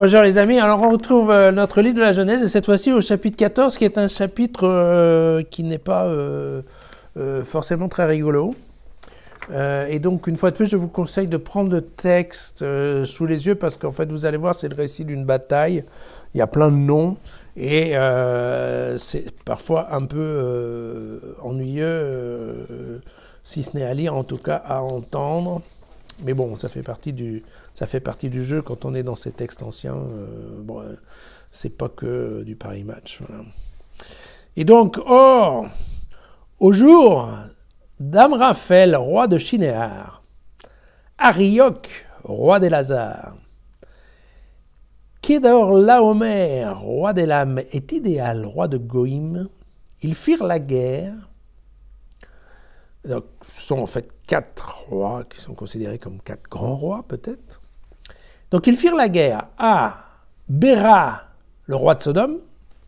Bonjour les amis, alors on retrouve notre livre de la Genèse et cette fois-ci au chapitre 14 qui est un chapitre qui n'est pas forcément très rigolo. Et donc une fois de plus je vous conseille de prendre le texte sous les yeux parce qu'en fait vous allez voir c'est le récit d'une bataille, il y a plein de noms et c'est parfois un peu ennuyeux, si ce n'est à lire en tout cas à entendre. Mais bon, ça fait partie du jeu quand on est dans ces textes anciens. C'est pas que du Paris Match. Voilà. Et donc, au jour d'Amraphel, roi de Shinéar, Arioch, roi d'Elazar, Kédor Laomer, roi d'Élam, et Tidéal, roi de Goïm, ils firent la guerre. Donc, ce sont en fait 4 rois qui sont considérés comme 4 grands rois, peut-être. Donc, ils firent la guerre à Béra, le roi de Sodome,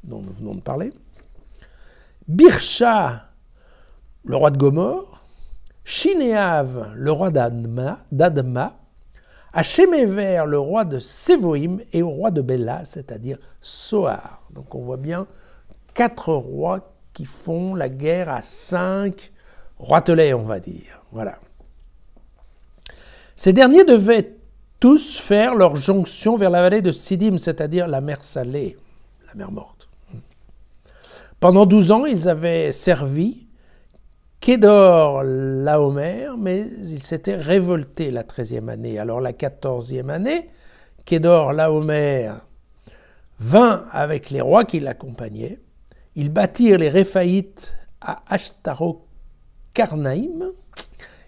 dont nous venons de parler, Birsha, le roi de Gomorre, Shinéav, le roi d'Adma, à Sheméver, le roi de Sévoïm, et au roi de Béla, c'est-à-dire Soar. Donc, on voit bien 4 rois qui font la guerre à 5 roitelets, on va dire. Voilà. Ces derniers devaient tous faire leur jonction vers la vallée de Siddim, c'est-à-dire la mer Salée, la mer morte. Pendant 12 ans, ils avaient servi Kédor Laomer, mais ils s'étaient révoltés la 13e année. Alors la 14e année, Kédor Laomer vint avec les rois qui l'accompagnaient. Ils battirent les Réphaïtes à Ashtaroth, Karnaïm,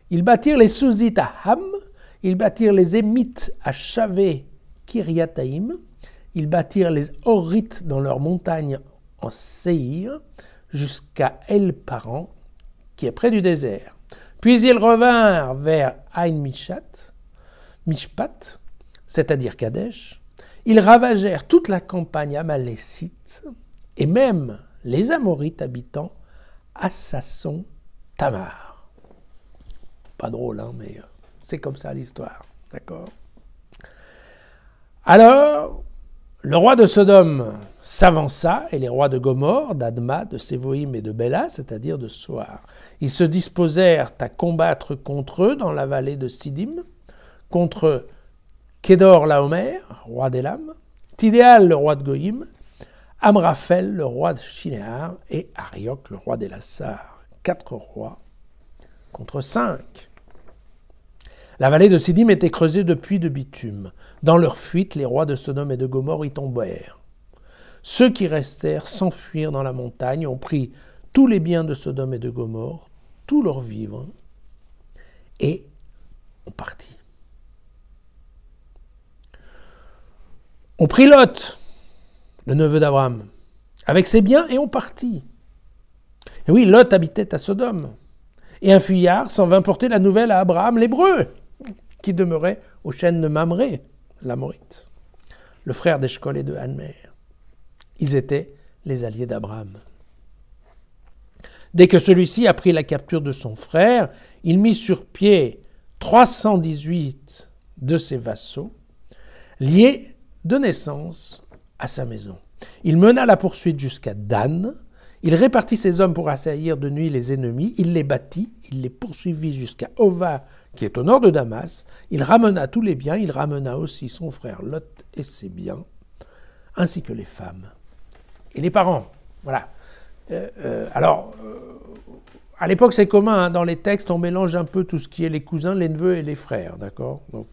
ils battirent les Souzites à Ham, ils battirent les Émites à Chavé, Kiriataïm, ils battirent les Horites dans leurs montagnes en Séhir, jusqu'à El-Paran, qui est près du désert. Puis ils revinrent vers Aïn Mishpat, c'est-à-dire Kadesh. Ils ravagèrent toute la campagne amalécite, et même les Amorites habitant Assasson, Tamar. Pas drôle, hein, mais c'est comme ça l'histoire, d'accord? Alors, le roi de Sodome s'avança, et les rois de Gomorre, d'Adma, de Sévoïm et de Béla, c'est-à-dire de Soar. Ils se disposèrent à combattre contre eux dans la vallée de Siddim, contre Kédor Laomer, roi d'Élam, Tidéal, le roi de Goïm, Amraphel, le roi de Shinéar, et Arioch, le roi d'Elazar. 4 rois contre 5. La vallée de Siddim était creusée de puits de bitume. Dans leur fuite, les rois de Sodome et de Gomorre y tombèrent. Ceux qui restèrent s'enfuirent dans la montagne, ont pris tous les biens de Sodome et de Gomorre, tous leurs vivres, et ont parti. On prit Lot, le neveu d'Abraham, avec ses biens et ont parti. Et oui, Lot habitait à Sodome. Et un fuyard s'en vint porter la nouvelle à Abraham l'Hébreu, qui demeurait aux chênes de Mamré, l'Amorite, le frère d'Eshcol et de Anmer. Ils étaient les alliés d'Abraham. Dès que celui-ci apprit la capture de son frère, il mit sur pied 318 de ses vassaux, liés de naissance à sa maison. Il mena la poursuite jusqu'à Dan. Il répartit ses hommes pour assaillir de nuit les ennemis. Il les battit. Il les poursuivit jusqu'à Ova, qui est au nord de Damas. Il ramena tous les biens. Il ramena aussi son frère Lot et ses biens, ainsi que les femmes et les parents. Voilà. À l'époque, c'est commun, hein, dans les textes, on mélange un peu tout ce qui est les cousins, les neveux et les frères, d'accord? Donc,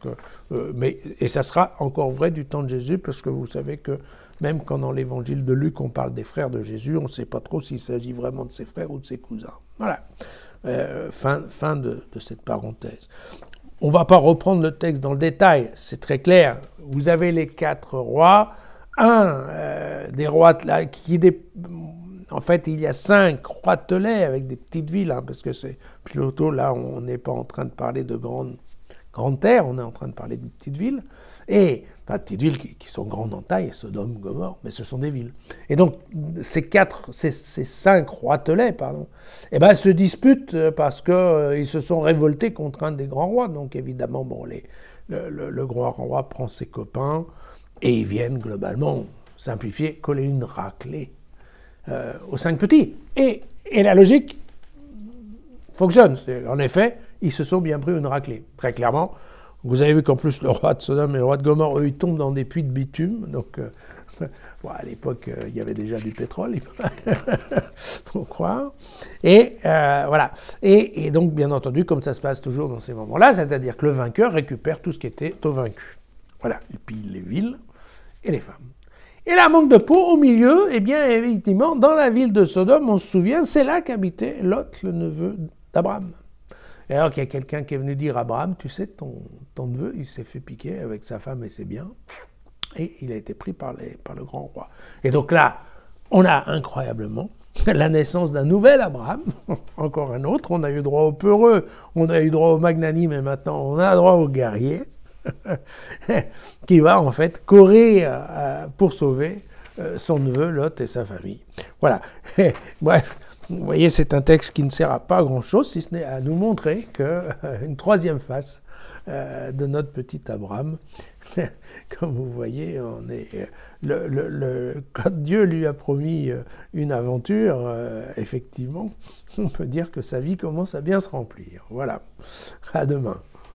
et ça sera encore vrai du temps de Jésus, parce que vous savez que même quand dans l'évangile de Luc, on parle des frères de Jésus, on ne sait pas trop s'il s'agit vraiment de ses frères ou de ses cousins. Voilà. Fin de cette parenthèse. On ne va pas reprendre le texte dans le détail, c'est très clair. Vous avez les 4 rois, des rois là, en fait, il y a 5 roitelets avec des petites villes, hein, parce que c'est plutôt là, on n'est pas en train de parler de grandes terres, on est en train de parler de petites villes, et enfin, petites villes qui sont grandes en taille, Sodome, Gomorre, mais ce sont des villes. Et donc, ces 5 roitelets, se disputent parce qu'ils se sont révoltés contre un des grands rois. Donc, évidemment, le grand roi prend ses copains Et ils viennent globalement, simplifier, coller une raclée aux 5 petits. Et la logique fonctionne. En effet, ils se sont bien pris une raclée. Très clairement, vous avez vu qu'en plus le roi de Sodome et le roi de Gomorrhe, eux, ils tombent dans des puits de bitume. Donc, bon, à l'époque, il y avait déjà du pétrole, il faut croire. Et voilà. Et donc, bien entendu, comme ça se passe toujours dans ces moments-là, c'est-à-dire que le vainqueur récupère tout ce qui était au vaincu. Voilà. Il pille les villes et les femmes. Et la manque de peau, au milieu, eh bien, effectivement, dans la ville de Sodome, on se souvient, c'est là qu'habitait Lot, le neveu d'Abraham. Et alors qu'il y a quelqu'un qui est venu dire à Abraham, tu sais, ton neveu, il s'est fait piquer avec sa femme et ses biens, et il a été pris par le grand roi. Et donc là, on a incroyablement la naissance d'un nouvel Abraham, encore un autre, on a eu droit au peureux, on a eu droit au magnanime, et maintenant on a droit au guerrier, qui va en fait courir pour sauver son neveu Lot et sa famille. Voilà. Bref, vous voyez, c'est un texte qui ne sert à pas grand-chose, si ce n'est à nous montrer qu'une troisième face de notre petit Abraham, comme vous voyez, on est, quand Dieu lui a promis une aventure, effectivement, on peut dire que sa vie commence à bien se remplir. Voilà. À demain.